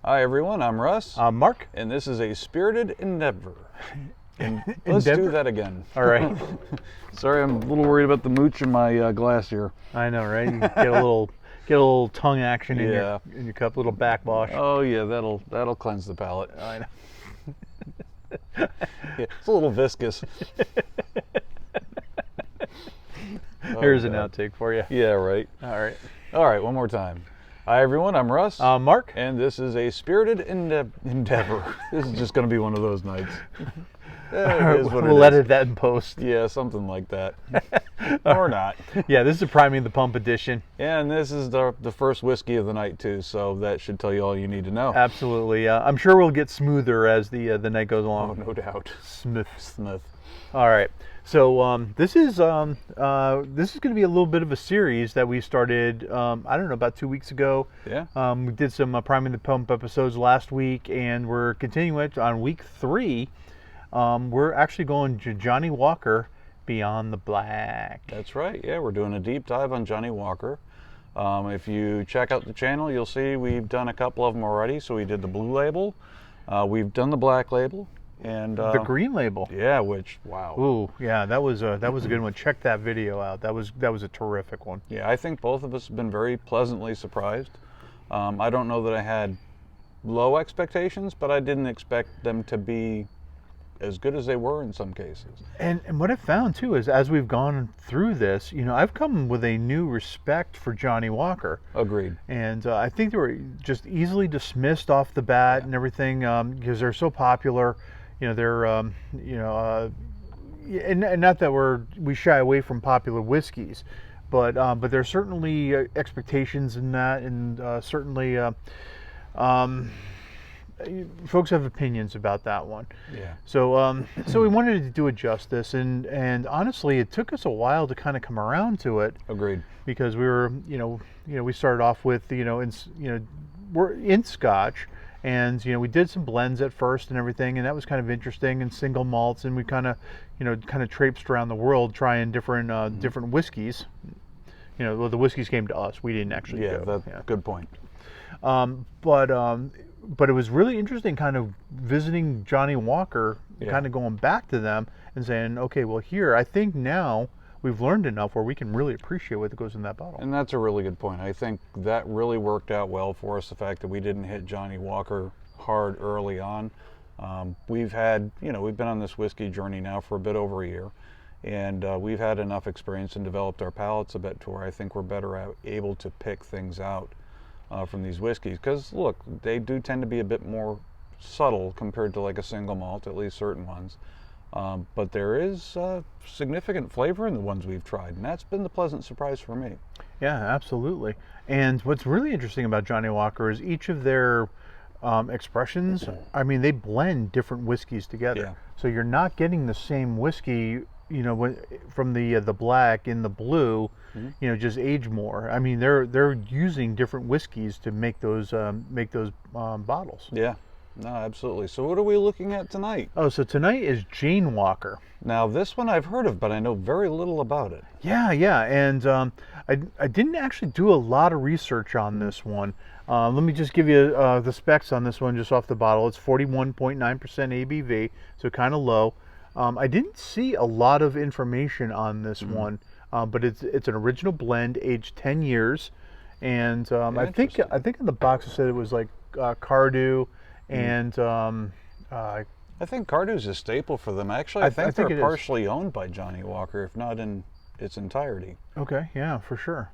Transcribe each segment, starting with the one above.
Hi everyone, I'm Russ, Mark. and this is a spirited endeavor. And let's do that again. All right. Sorry, I'm a little worried about the mooch in my glass here. I know, right? You get a little tongue action in your cup, a little backwash. Oh yeah, that'll cleanse the palate. I know. Yeah, it's a little viscous. Here's an outtake for you. Yeah, right. All right, one more time. Hi everyone, I'm Russ. Mark. And this is a spirited endeavor. This is just going to be one of those nights. We'll edit that in post. Yeah, something like that. Or not. Yeah, this is a Priming the Pump edition. And this is the first whiskey of the night too, so that should tell you all you need to know. Absolutely. I'm sure we'll get smoother as the night goes along. Oh, no doubt. Smooth. All right. So this is going to be a little bit of a series that we started. I don't know, about 2 weeks ago. Yeah. We did some Priming the Pump episodes last week, and we're continuing it on week 3. We're actually going to Johnnie Walker Beyond the Black. That's right. Yeah, we're doing a deep dive on Johnnie Walker. If you check out the channel, you'll see we've done a couple of them already. So we did the blue label, we've done the black label, and the green label. Yeah, which wow. Ooh, yeah, that was a good one. Check that video out. That was a terrific one. Yeah, I think both of us have been very pleasantly surprised. I don't know that I had low expectations, but I didn't expect them to be as good as they were in some cases. And what I found too is, as we've gone through this, I've come with a new respect for Johnnie Walker. Agreed. And I think they were just easily dismissed off the bat and everything, because they're so popular. They're and not that we shy away from popular whiskeys, but there's certainly expectations in that, and certainly folks have opinions about that one. Yeah. So so we wanted to do it justice, and honestly, it took us a while to kind of come around to it. Agreed. Because we were, we started off with, we're in Scotch, and we did some blends at first and everything, and that was kind of interesting, and single malts, and we kind of traipsed around the world trying different different whiskeys. Well, the whiskeys came to us. We didn't actually go. That's good point. But it was really interesting kind of visiting Johnnie Walker, kind of going back to them and saying, okay, well, here, I think now we've learned enough where we can really appreciate what goes in that bottle. And that's a really good point. I think that really worked out well for us, the fact that we didn't hit Johnnie Walker hard early on. We've had, we've been on this whiskey journey now for a bit over a year, and we've had enough experience and developed our palates a bit to where I think we're better able to pick things out from these whiskeys, because look, they do tend to be a bit more subtle compared to like a single malt, at least certain ones, but there is significant flavor in the ones we've tried, and that's been the pleasant surprise for me. Yeah, absolutely. And what's really interesting about Johnnie Walker is each of their expressions, I mean, they blend different whiskeys together. Yeah. So you're not getting the same whiskey, from the black in the blue, just age more. I mean, they're using different whiskeys to make those bottles. Yeah, no, absolutely. So what are we looking at tonight? Oh, so tonight is Jane Walker. Now this one I've heard of, but I know very little about it. Yeah, and I didn't actually do a lot of research on this one. Let me just give you the specs on this one just off the bottle. It's 41.9% ABV, so kind of low. I didn't see a lot of information on this one, but it's an original blend, aged 10 years, and I think in the box it said it was like Cardew, and I think Cardew's a staple for them. Actually, I think they're partially owned by Johnnie Walker, if not in its entirety. Okay, yeah, for sure.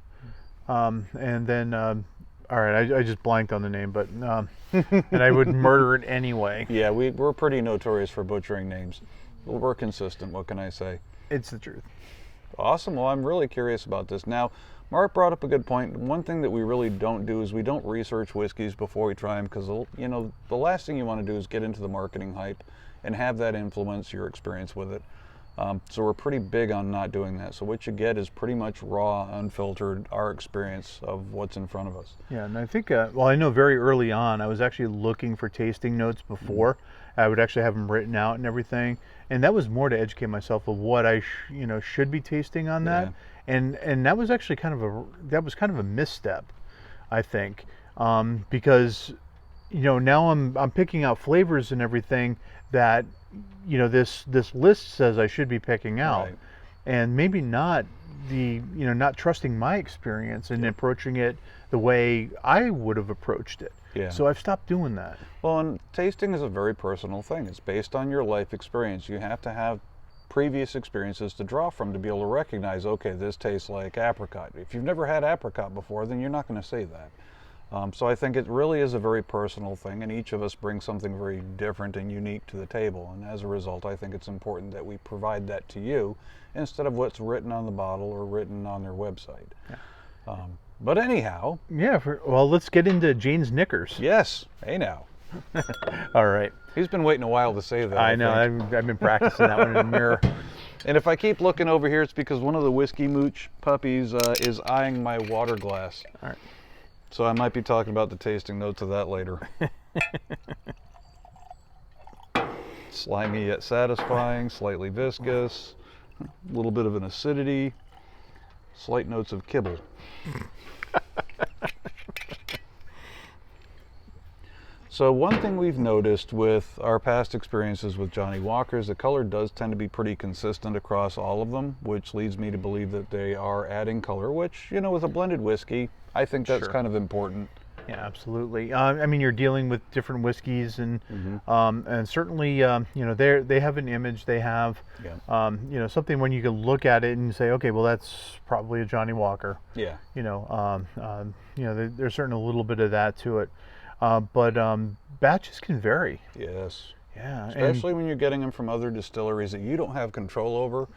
And then, all right, I just blanked on the name, but and I would murder it anyway. Yeah, we're pretty notorious for butchering names. Well, we're consistent. What can I say? It's the truth. Awesome. Well, I'm really curious about this. Now, Mark brought up a good point. One thing that we really don't do is we don't research whiskeys before we try them, because the last thing you want to do is get into the marketing hype and have that influence your experience with it. So we're pretty big on not doing that. So what you get is pretty much raw, unfiltered, our experience of what's in front of us. Yeah, and I think, well, I know very early on, I was actually looking for tasting notes before. I would actually have them written out and everything. And that was more to educate myself of what I should be tasting on that. And that was actually kind of a misstep, I think, because now I'm picking out flavors and everything that this list says I should be picking out, Right. and maybe not not trusting my experience and Yep. approaching it the way I would have approached it. Yeah. So I've stopped doing that. Well, and tasting is a very personal thing. It's based on your life experience. You have to have previous experiences to draw from to be able to recognize, okay, this tastes like apricot. If you've never had apricot before, then you're not going to say that. So I think it really is a very personal thing, and each of us brings something very different and unique to the table. And as a result, I think it's important that we provide that to you instead of what's written on the bottle or written on their website. Yeah. But anyhow, Yeah. Well, let's get into Jane's Knickers. yes, hey now. All right. He's been waiting a while to say that. I know. think. I've been practicing that one in the mirror. And if I keep looking over here, it's because one of the Whiskey Mooch puppies is eyeing my water glass. All right. So I might be talking about the tasting notes of that later. Slimy yet satisfying, slightly viscous, a little bit of an acidity, slight notes of kibble. So one thing we've noticed with our past experiences with Johnnie Walker is the color does tend to be pretty consistent across all of them, which leads me to believe that they are adding color, which, with a blended whiskey, I think that's Sure. kind of important. Yeah, absolutely. I mean, you're dealing with different whiskeys, and certainly, they have an image. They have, Yeah. something when you can look at it and say, okay, well, that's probably a Johnnie Walker. Yeah. There's certainly a little bit of that to it, but batches can vary. Yes. Yeah, Especially when you're getting them from other distilleries that you don't have control over.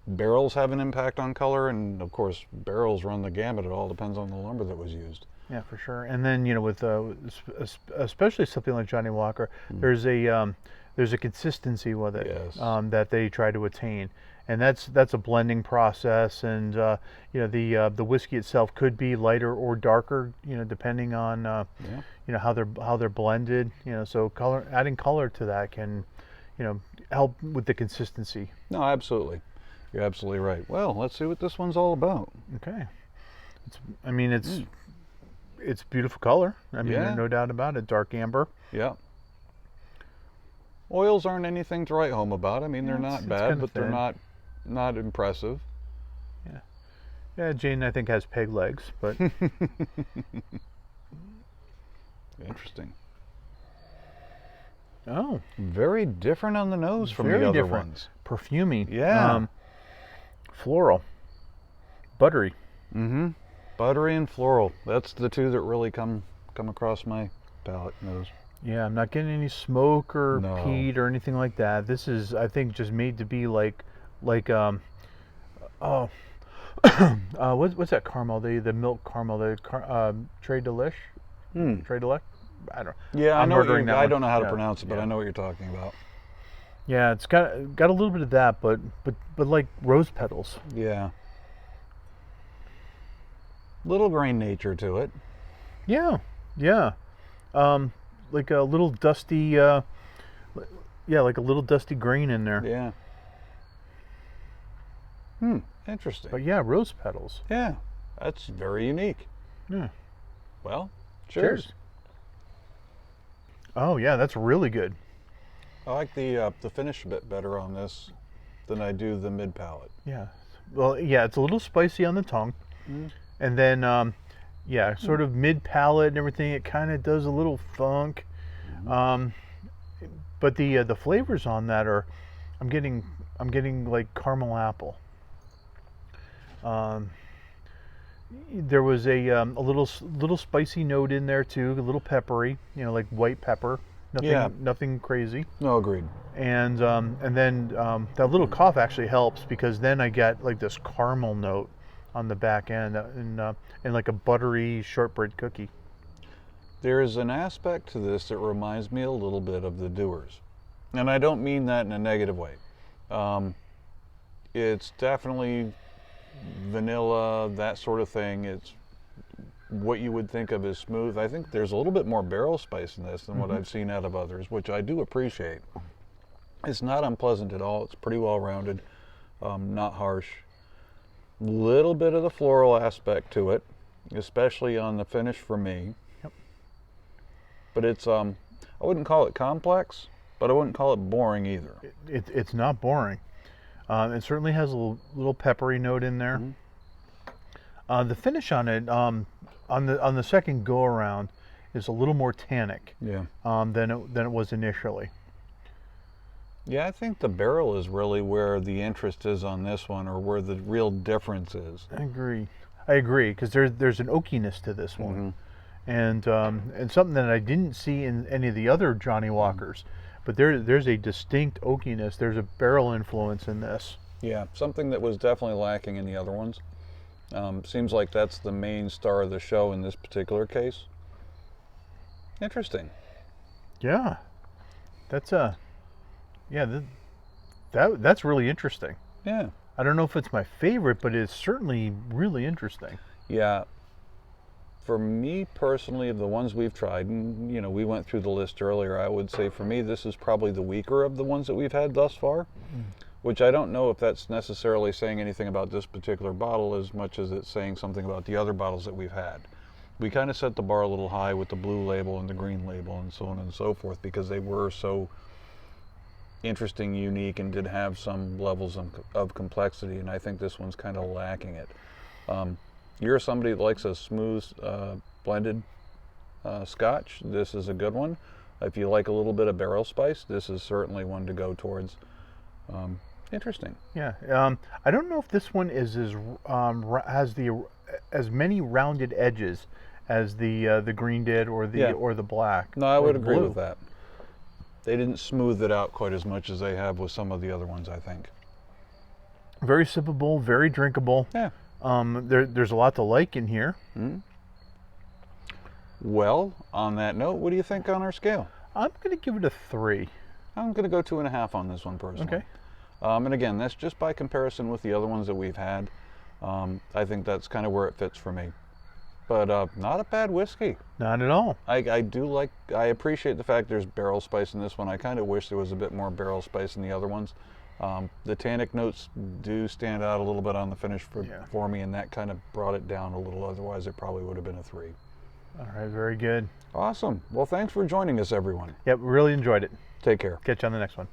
Barrels have an impact on color, and of course, barrels run the gamut. It all depends on the lumber that was used. Yeah, for sure. And then with especially something like Johnnie Walker, there's a consistency with it, Yes. that they try to attain, and that's a blending process. And the whiskey itself could be lighter or darker, depending on how they're blended. So adding color to that can help with the consistency. No, absolutely. You're absolutely right. Well, let's see what this one's all about. Okay. It's beautiful color. I mean, Yeah. there's no doubt about it. Dark amber. Yeah. Oils aren't anything to write home about. I mean, they're Yeah, not it's bad, kinda but they're thin. not impressive. Yeah, Jane, I think, has peg legs, but Interesting. oh, Very different on the nose from very the other different. ones. Perfumey. Yeah. Floral. Buttery. Mm-hmm. Buttery and floral. That's the two that really come across my palate nose. Yeah, I'm not getting any smoke or No. peat or anything like that. This is, I think, just made to be like what's that caramel? The milk caramel, Tres de Lich? Tres de Lich? I don't know. Yeah, I'm ordering that I one. don't know how to Yeah, pronounce it, but yeah. I know what you're talking about. Yeah, it's got a little bit of that, but like rose petals. Yeah. Little grain nature to it. Yeah, yeah. Like a little dusty, like a little dusty grain in there. Yeah. Interesting. But yeah, rose petals. Yeah, that's very unique. Yeah. Well, cheers. Oh yeah, that's really good. I like the finish a bit better on this than I do the mid palate. Yeah. Well, yeah, it's a little spicy on the tongue, and then sort of mid palate and everything. It kind of does a little funk, but the flavors on that are, I'm getting like caramel apple. There was a little spicy note in there too, a little peppery, like white pepper. Nothing crazy. No, agreed. And then that little cough actually helps, because then I get like this caramel note on the back end, and like a buttery shortbread cookie. There is an aspect to this that reminds me a little bit of the Doers, and I don't mean that in a negative way. It's definitely vanilla, that sort of thing. It's what you would think of as smooth. I think there's a little bit more barrel spice in this than what I've seen out of others, which I do appreciate. It's not unpleasant at all. It's pretty well rounded, not harsh. Little bit of the floral aspect to it, especially on the finish for me. Yep. but it's I wouldn't call it complex, but I wouldn't call it boring either. It's not boring. It certainly has a little peppery note in there. The finish on it, on the second go around, is a little more tannic. Yeah. Than it was initially. Yeah, I think the barrel is really where the interest is on this one, or where the real difference is. I agree, because there's an oakiness to this one, and something that I didn't see in any of the other Johnnie Walkers, but there's a distinct oakiness. There's a barrel influence in this. Yeah, something that was definitely lacking in the other ones. Seems like that's the main star of the show in this particular case. Interesting. Yeah, that's that's really interesting. Yeah. I don't know if it's my favorite, but it's certainly really interesting. Yeah. For me personally, of the ones we've tried, and we went through the list earlier, I would say for me this is probably the weaker of the ones that we've had thus far, which I don't know if that's necessarily saying anything about this particular bottle as much as it's saying something about the other bottles that we've had. We kind of set the bar a little high with the blue label and the green label and so on and so forth, because they were so interesting, unique, and did have some levels of complexity, and I think this one's kind of lacking it. You're somebody that likes a smooth blended Scotch, this is a good one. If you like a little bit of barrel spice, this is certainly one to go towards. Interesting. Yeah, I don't know if this one is has as many rounded edges as the green did, or the black. No, I would agree blue. with that. They didn't smooth it out quite as much as they have with some of the other ones, I think. Very sippable, very drinkable. Yeah. There's a lot to like in here. Well, on that note, what do you think on our scale? I'm going to give it a 3. I'm going to go 2.5 on this one personally. Okay. And again, that's just by comparison with the other ones that we've had. I think that's kind of where it fits for me. But not a bad whiskey. Not at all. I appreciate the fact there's barrel spice in this one. I kind of wish there was a bit more barrel spice in the other ones. The tannic notes do stand out a little bit on the finish for me, and that kind of brought it down a little. Otherwise, it probably would have been a 3. All right, very good. Awesome. Well, thanks for joining us, everyone. Yep, really enjoyed it. Take care. Catch you on the next one.